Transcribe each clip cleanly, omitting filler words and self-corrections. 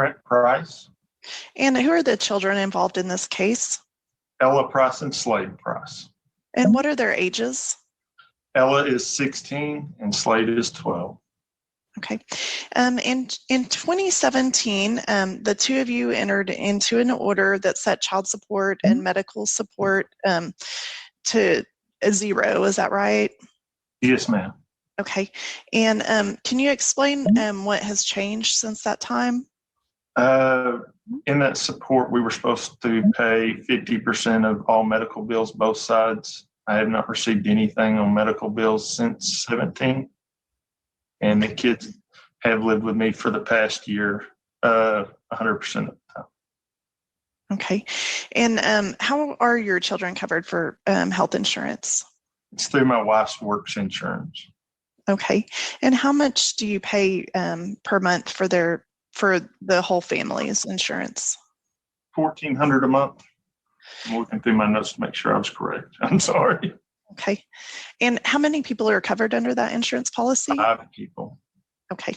Brent Price, And who are the children involved in this case? Ella Price, and Slade Price. And what are their ages? Ella is 16 and Slade is 12. Okay. In 2017, the two of you entered into an order that set child support and medical support to zero. Is that right? Yes, ma'am. Okay. And can you explain what has changed since that time? In that support, we were supposed to pay 50% of all medical bills, both sides. I have not received anything on medical bills since 17. And the kids have lived with me for the past year, 100% of the time. Okay. And how are your children covered for health insurance? It's through my wife's works insurance. Okay. And how much do you pay per month for the whole family's insurance? $1,400 a month. I'm looking through my notes to make sure I was correct. I'm sorry. Okay. And how many people are covered under that insurance policy? 5 people. Okay.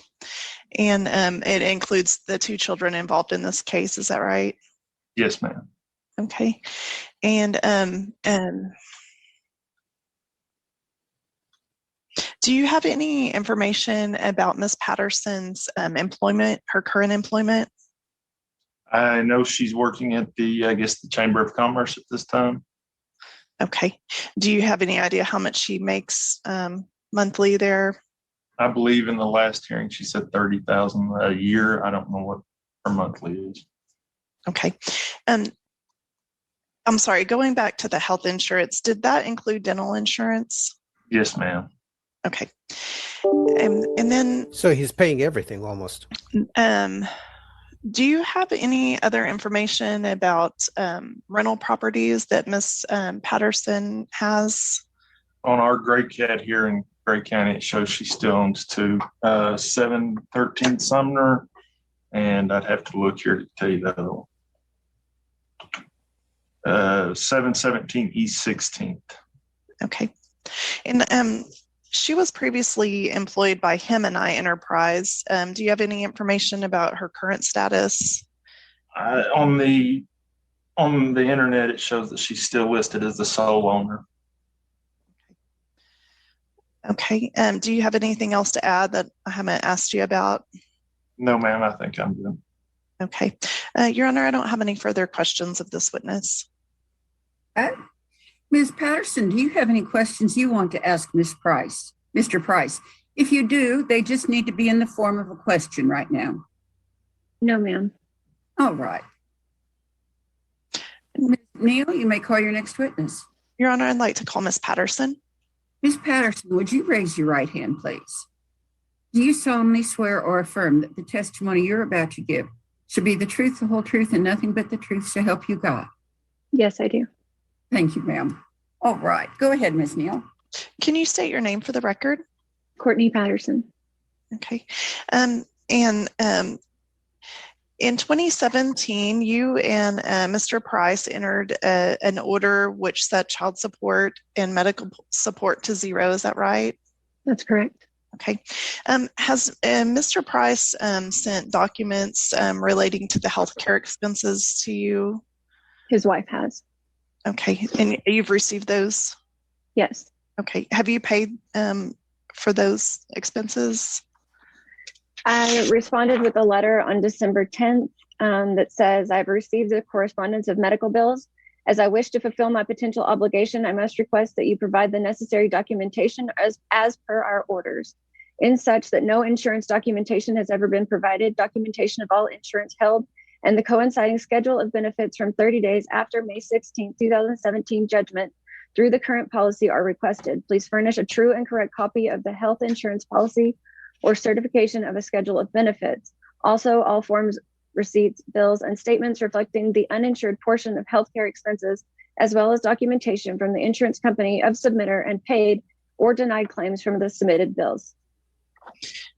And it includes the 2 children involved in this case. Is that right? Yes, ma'am. Okay. And do you have any information about Ms. Patterson's employment, her current employment? I know she's working at the Chamber of Commerce at this time. Okay. Do you have any idea how much she makes monthly there? I believe in the last hearing she said $30,000 a year. I don't know what her monthly is. Okay. I'm sorry, going back to the health insurance, did that include dental insurance? Yes, ma'am. Okay. And then... So he's paying everything almost. Do you have any other information about rental properties that Ms. Patterson has? On our Gray Cat here in Gray County, it shows she still owns 2, 713 Sumner, and I'd have to look here to tell you that other one. 717 East 16th. Okay. And she was previously employed by Him and I Enterprise. Do you have any information about her current status? On the internet, it shows that she's still listed as the sole owner. Okay. Do you have anything else to add that I haven't asked you about? No, ma'am. I think I'm good. Okay. Your Honor, I don't have any further questions of this witness. Ms. Patterson, do you have any questions you want to ask Ms. Price, Mr. Price? If you do, they just need to be in the form of a question right now. No, ma'am. All right. Ms. Neal, you may call your next witness. Your Honor, I'd like to call Ms. Patterson. Ms. Patterson, would you raise your right hand, please? Do you solemnly swear or affirm that the testimony you're about to give should be the truth, the whole truth, and nothing but the truth so help you God? Yes, I do. Thank you, ma'am. All right. Go ahead, Ms. Neal. Can you state your name for the record? Courtney Patterson. Okay. And in 2017, you and Mr. Price entered an order which set child support and medical support to zero. Is that right? That's correct. Okay. Has Mr. Price sent documents relating to the healthcare expenses to you? His wife has. Okay. And you've received those? Yes. Okay. Have you paid for those expenses? I responded with a letter on December 10th that says, I've received the correspondence of medical bills. As I wish to fulfill my potential obligation, I must request that you provide the necessary documentation as per our orders. In such that no insurance documentation has ever been provided, documentation of all insurance held, and the coinciding schedule of benefits from 30 days after May 16, 2017 judgment through the current policy are requested. Please furnish a true and correct copy of the health insurance policy or certification of a schedule of benefits. Also, all forms, receipts, bills, and statements reflecting the uninsured portion of healthcare expenses, as well as documentation from the insurance company of submitter and paid or denied claims from the submitted bills.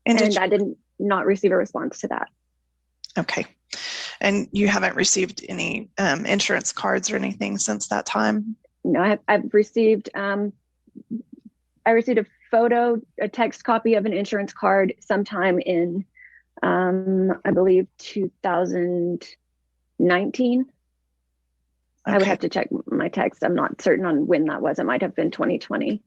And I did not receive a response to that. Okay. And you haven't received any insurance cards or anything since that time? No, I've received, I received a text copy of an insurance card sometime in I believe 2019. I would Okay. have to check my text. I'm not certain on when that was. It might have been 2020.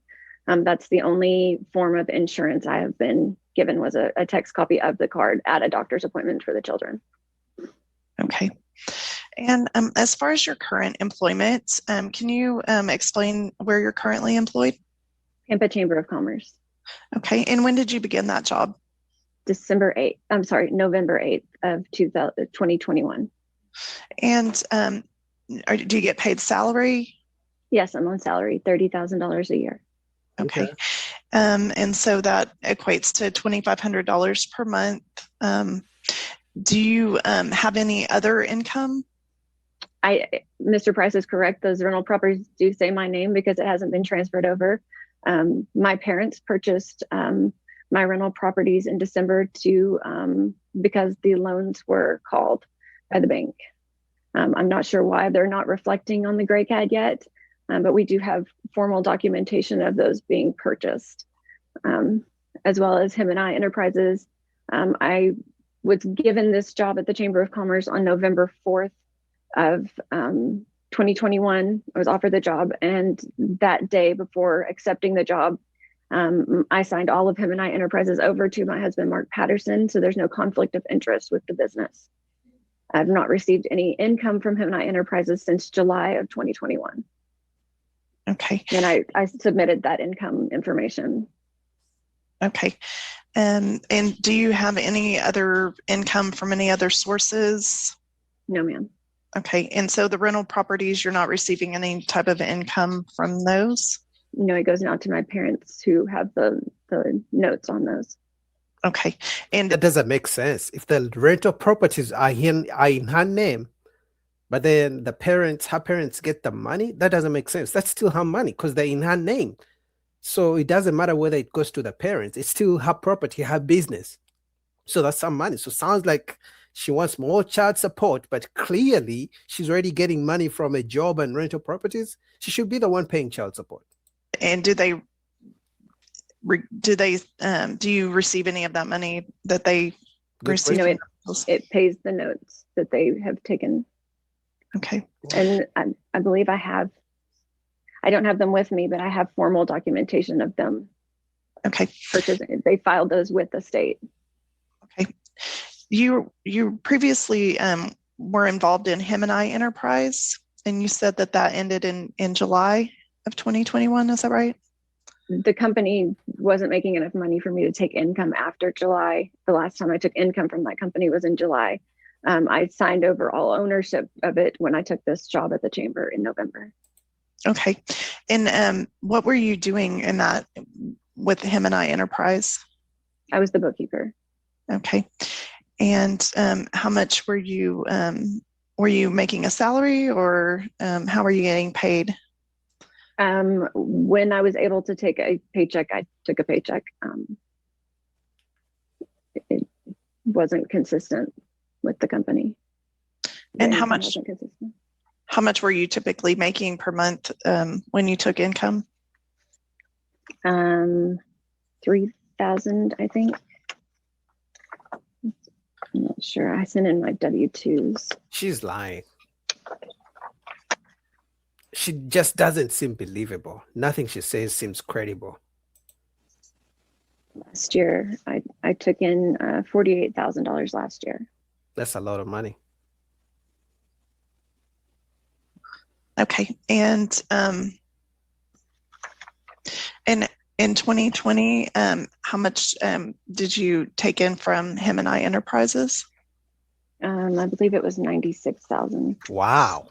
That's the only form of insurance I have been given was a text copy of the card at a doctor's appointment for the children. Okay. And as far as your current employment, can you explain where you're currently employed? Tampa Chamber of Commerce. Okay. And when did you begin that job? November 8th of 2021. And do you get paid salary? Yes, I'm on salary, $30,000 a year. Okay. And so that equates to $2,500 per month. Do you have any other income? Mr. Price is correct. Those rental properties do say my name because it hasn't been transferred over. My parents purchased my rental properties in December because the loans were called by the bank. I'm not sure why they're not reflecting on the Gray CAD yet, but we do have formal documentation of those being purchased, as well as Him and I Enterprises. I was given this job at the Chamber of Commerce on November 4th of 2021. I was offered the job, and that day before accepting the job, I signed all of Him and I Enterprises over to my husband, Mark Patterson, so there's no conflict of interest with the business. I've not received any income from Him and I Enterprises since July of 2021. Okay. And I submitted that income information. Okay. And do you have any other income from any other sources? No, ma'am. Okay. And so the rental properties, you're not receiving any type of income from those? No, it goes now to my parents who have the notes on those. Okay. And That doesn't make sense. If the rental properties are in her name, but then her parents get the money, that doesn't make sense. That's still her money because they're in her name. So it doesn't matter whether it goes to the parents. It's still her property, her business. So that's some money. So sounds like she wants more child support, but clearly she's already getting money from a job and rental properties. She should be the one paying child support. and do you receive any of that money that they Good receive? No, it pays the notes that they have taken. Okay. And I believe I don't have them with me, but I have formal documentation of them Okay. purchasing. They filed those with the state. Okay. You previously were involved in Him and I Enterprise, and you said that ended in July of 2021. Is that right? The company wasn't making enough money for me to take income after July. The last time I took income from that company was in July. I signed over all ownership of it when I took this job at the chamber in November. Okay. And what were you doing in that with Him and I Enterprise? I was the bookkeeper. Okay. And how much were you making a salary, or how were you getting paid? When I was able to take a paycheck, I took a paycheck. It wasn't consistent with the company. And The how income much? wasn't consistent. How much were you typically making per month when you took income? 3,000, I think. I'm not sure. I sent in my W-2s. She's lying. She just doesn't seem believable. Nothing she says seems credible. Last year, I took in $48,000 last year. That's a lot of money. Okay. And in 2020, how much did you take in from Him and I Enterprises? I believe it was 96,000. Wow.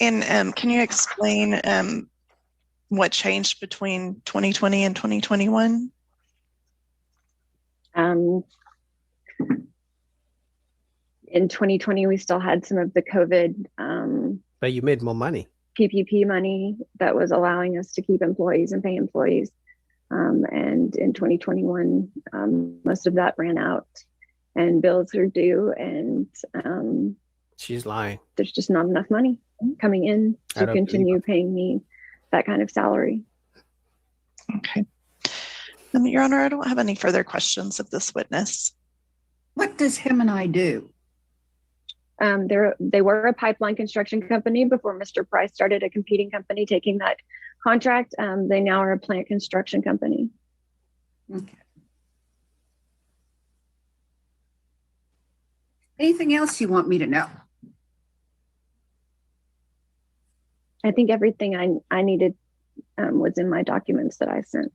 And can you explain what changed between 2020 and 2021? In 2020, we still had some of the COVID But you made more money. PPP money that was allowing us to keep employees and pay employees. And in 2021, most of that ran out and bills are due, and She's lying. there's just not enough money coming in I to don't continue believe paying me that kind of salary. Okay. Your Honor, I don't have any further questions of this witness. What does him and I do? They were a pipeline construction company before Mr. Price started a competing company taking that contract. They now are a plant construction company. Okay. Anything else you want me to know? I think everything I needed was in my documents that I sent.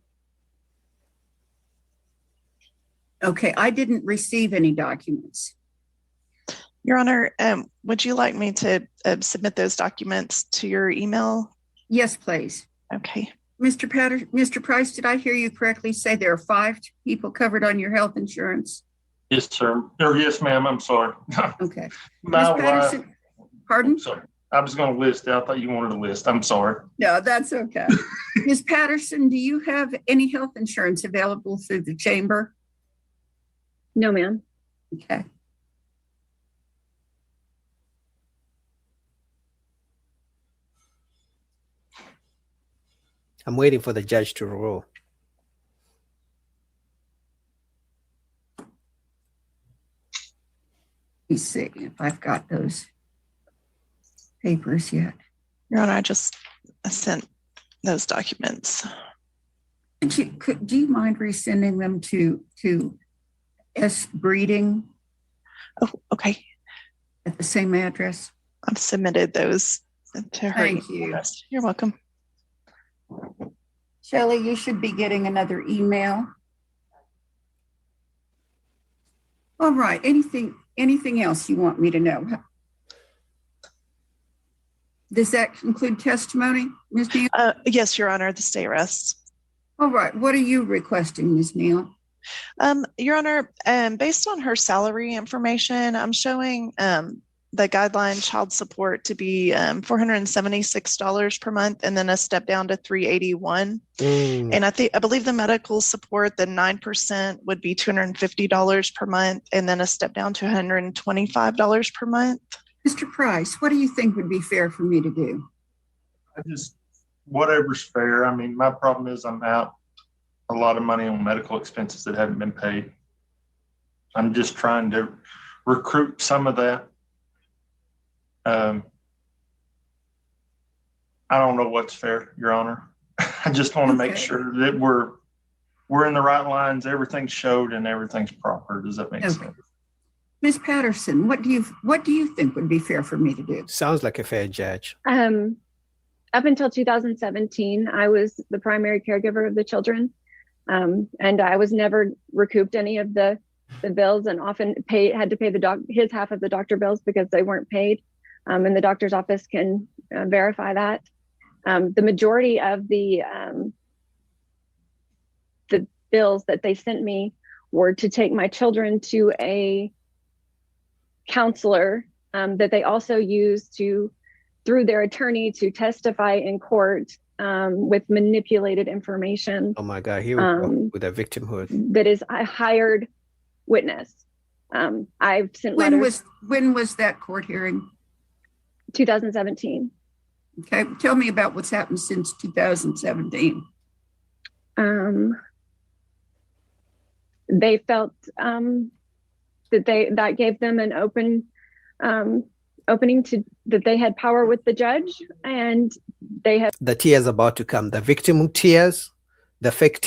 Okay, I didn't receive any documents. Your Honor, would you like me to submit those documents to your email? Yes, please. Okay. Mr. Price, did I hear you correctly say there are 5 people covered on your health insurance? Yes, sir. Or yes, ma'am. I'm sorry. Okay. My Ms. wife. Patterson, pardon? Sorry. I was going to list it. I thought you wanted a list. I'm sorry. No, that's okay. Ms. Patterson, do you have any health insurance available through the chamber? No, ma'am. Okay. I'm waiting for the judge to rule. Let me see if I've got those papers yet. Your Honor, I sent those documents. Do you mind resending them to S Breeding Oh, okay. at the same address? I've submitted those to her. Thank you. address. You're welcome. Shelley, you should be getting another email. All right, anything else you want me to know? Does that conclude testimony, Ms. Neal? Yes, Your Honor, the stay rests. All right, what are you requesting, Ms. Neal? Your Honor, based on her salary information, I'm showing the guideline child support to be $476 per month, and then a step down to $381. And I believe the medical support, the 9% would be $250 per month, and then a step down to $125 per month. Mr. Price, what do you think would be fair for me to do? Whatever's fair. I mean, my problem is I'm out a lot of money on medical expenses that haven't been paid. I'm just trying to recruit some of that. I don't know what's fair, Your Honor. I just want to make sure that we're in the right lines, everything's showed and everything's proper. Does that make sense? Ms. Patterson, what do you think would be fair for me to do? Sounds like a fair judge. Up until 2017, I was the primary caregiver of the children. And I was never recouped any of the bills, and often had to pay his half of the doctor bills because they weren't paid. And the doctor's office can verify that. The majority of the bills that they sent me were to take my children to a counselor that they also used through their attorney to testify in court with manipulated information. Oh my God, here we go with a victimhood. That is a hired witness. I've sent letters. When was that court hearing? 2017. Okay, tell me about what's happened since 2017. They felt that gave them an opening that they had power with the judge, and they have the tears about to come, the victim tears, the fake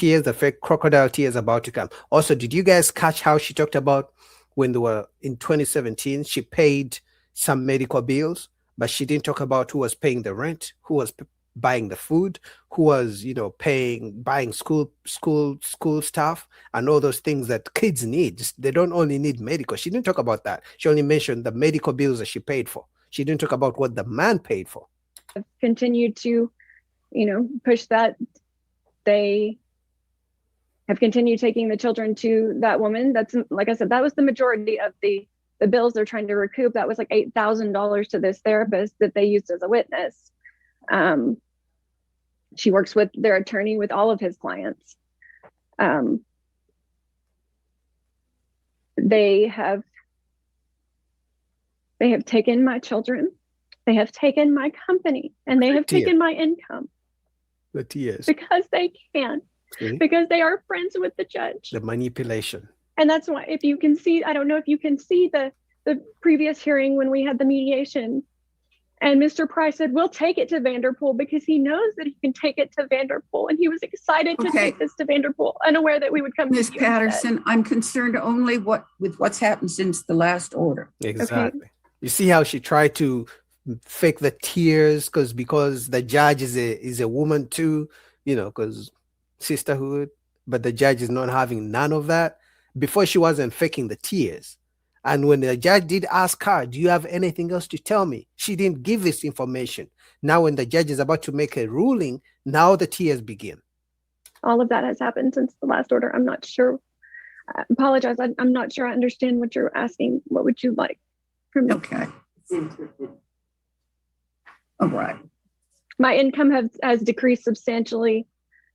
crocodile tears about to come. Also, did you guys catch how she talked about when they were in 2017, she paid some medical bills, but she didn't talk about who was paying the rent, who was buying the food, who was, buying school stuff and all those things that kids need. They don't only need medical. She didn't talk about that. She only mentioned the medical bills that she paid for. She didn't talk about what the man paid for. Continued to, push that. They have continued taking the children to that woman. That's, like I said, that was the majority of the bills they're trying to recoup. That was like $8,000 to this therapist that they used as a witness. She works with their attorney with all of his clients. They have taken my children. They have taken my company, and they have taken my income. The tears. Because they can. See? Because they are friends with the judge. The manipulation. And that's why, if you can see, I don't know if you can see the previous hearing when we had the mediation, and Mr. Price said, we'll take it to Vanderpool because he knows that he can take it to Vanderpool. And he was excited to Okay. take this to Vanderpool, unaware that we would come Ms. to you instead. Patterson, I'm concerned only with what's happened since the last order. Exactly. You see how she tried to fake the tears because the judge is a woman too, because sisterhood, but the judge is not having none of that. Before, she wasn't faking the tears. And when the judge did ask her, do you have anything else to tell me? She didn't give this information. Now, when the judge is about to make a ruling, now the tears begin. All of that has happened since the last order. I'm not sure. I apologize. I'm not sure I understand what you're asking. What would you like from me? Okay. All right. My income has decreased substantially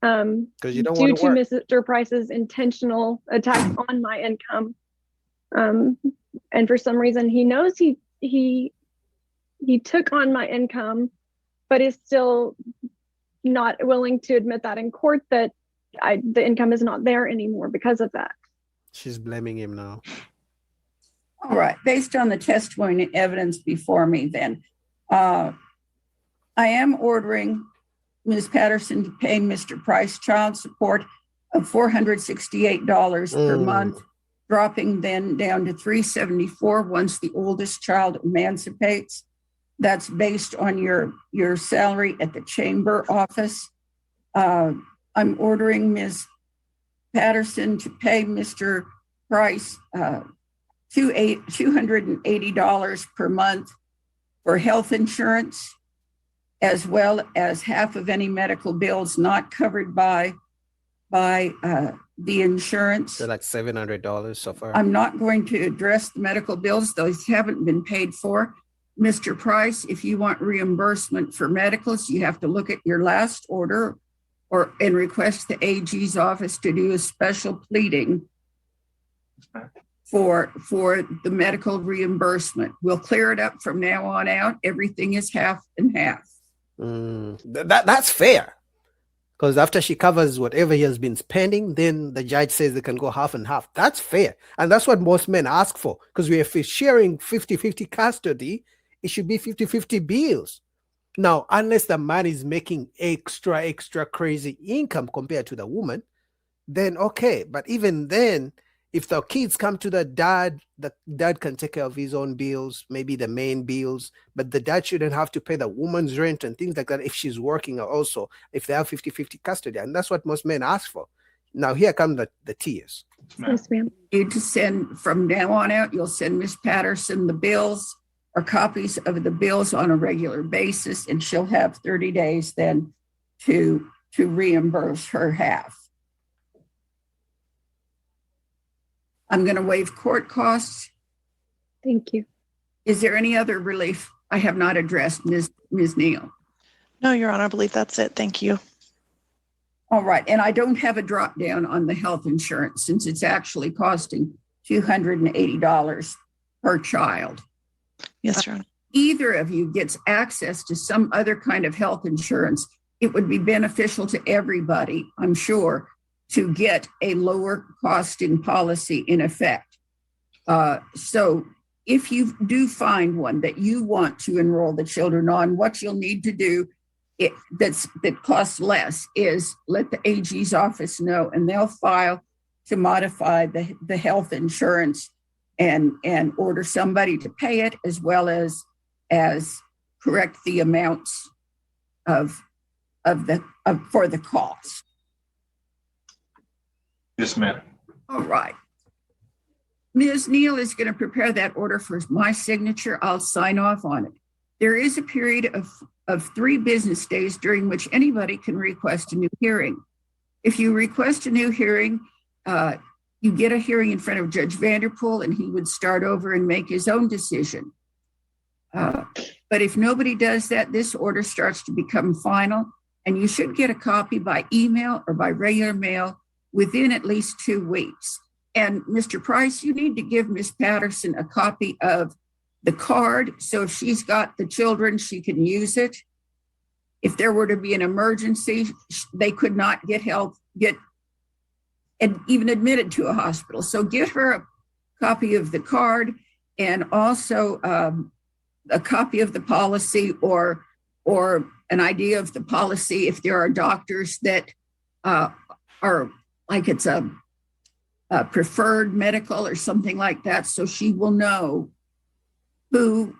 Because you don't due want to to work. Mr. Price's intentional attacks on my income. And for some reason, he knows he took on my income, but is still not willing to admit that in court, that the income is not there anymore because of that. She's blaming him now. All right. Based on the testimony and evidence before me, then, I am ordering Ms. Patterson to pay Mr. Price child support of $468 per month, dropping then down to $374 once the oldest child emancipates. That's based on your salary at the chamber office. I'm ordering Ms. Patterson to pay Mr. Price $280 per month for health insurance, as well as half of any medical bills not covered by the insurance. So like $700 so far. I'm not going to address the medical bills. Those haven't been paid for. Mr. Price, if you want reimbursement for medicals, you have to look at your last order and request the AG's office to do a special pleading for the medical reimbursement. We'll clear it up from now on out. Everything is half and half. That's fair. Because after she covers whatever he has been spending, then the judge says they can go half and half. That's fair. And that's what most men ask for. Because if we're sharing 50-50 custody, it should be 50-50 bills. Now, unless the man is making extra crazy income compared to the woman, then okay. But even then, if the kids come to the dad can take care of his own bills, maybe the main bills, but the dad shouldn't have to pay the woman's rent and things like that if she's working also, if they have 50-50 custody. And that's what most men ask for. Now, here come the tears. Yes, ma'am. You to send from now on out, you'll send Ms. Patterson the bills or copies of the bills on a regular basis, and she'll have 30 days then to reimburse her half. I'm going to waive court costs. Thank you. Is there any other relief I have not addressed, Ms. Neal? No, Your Honor, I believe that's it. Thank you. All right. And I don't have a drop down on the health insurance since it's actually costing $280 per child. Yes, Your Honor. Either of you gets access to some other kind of health insurance, it would be beneficial to everybody, I'm sure, to get a lower costing policy in effect. So if you do find one that you want to enroll the children on, what you'll need to do that costs less is let the AG's office know, and they'll file to modify the health insurance and order somebody to pay it, as well as correct the amounts for the cost. Yes, ma'am. All right. Ms. Neal is going to prepare that order for my signature. I'll sign off on it. There is a period of 3 business days during which anybody can request a new hearing. If you request a new hearing, you get a hearing in front of Judge Vanderpool, and he would start over and make his own decision. But if nobody does that, this order starts to become final, and you should get a copy by email or by regular mail within at least 2 weeks. And Mr. Price, you need to give Ms. Patterson a copy of the card. So if she's got the children, she can use it. If there were to be an emergency, they could not get help, get and even admitted to a hospital. So get her a copy of the card and also a copy of the policy or an idea of the policy if there are doctors that are like it's a preferred medical or something like that, so she will know who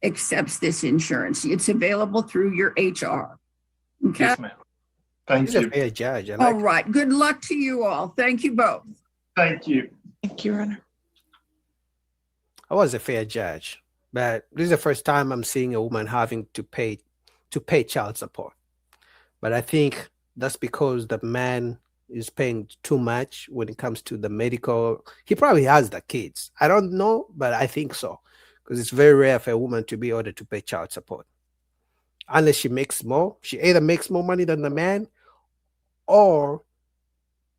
accepts this insurance. It's available through your HR. Okay. Yes, ma'am. Thank He's a you. fair judge. I All like right. Good luck to you all. Thank you both. Thank you. Thank you, Runner. I was a fair judge, but this is the first time I'm seeing a woman having to pay child support. But I think that's because the man is paying too much when it comes to the medical. He probably has the kids. I don't know, but I think so, because it's very rare for a woman to be ordered to pay child support unless she makes more. She either makes more money than the man, or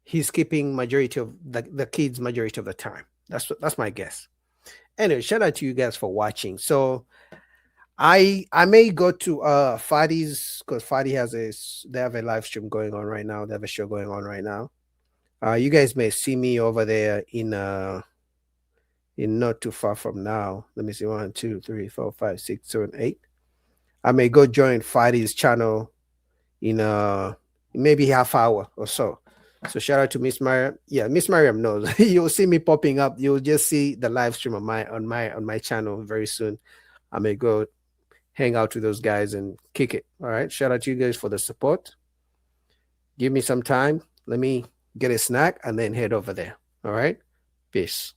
he's keeping majority of the kids majority of the time. That's my guess. Anyway, shout out to you guys for watching. So I may go to Fadi's, because Fadi they have a live stream going on right now. They have a show going on right now. You guys may see me over there in not too far from now. Let me see, 1, 2, 3, 4, 5, 6, 7, 8. I may go join Fadi's channel in maybe half hour or so. So shout out to Miss Mariam. Yeah, Miss Mariam knows. You'll see me popping up. You'll just see the live stream on my channel very soon. I may go hang out with those guys and kick it. All right. Shout out to you guys for the support. Give me some time. Let me get a snack and then head over there. All right. Peace.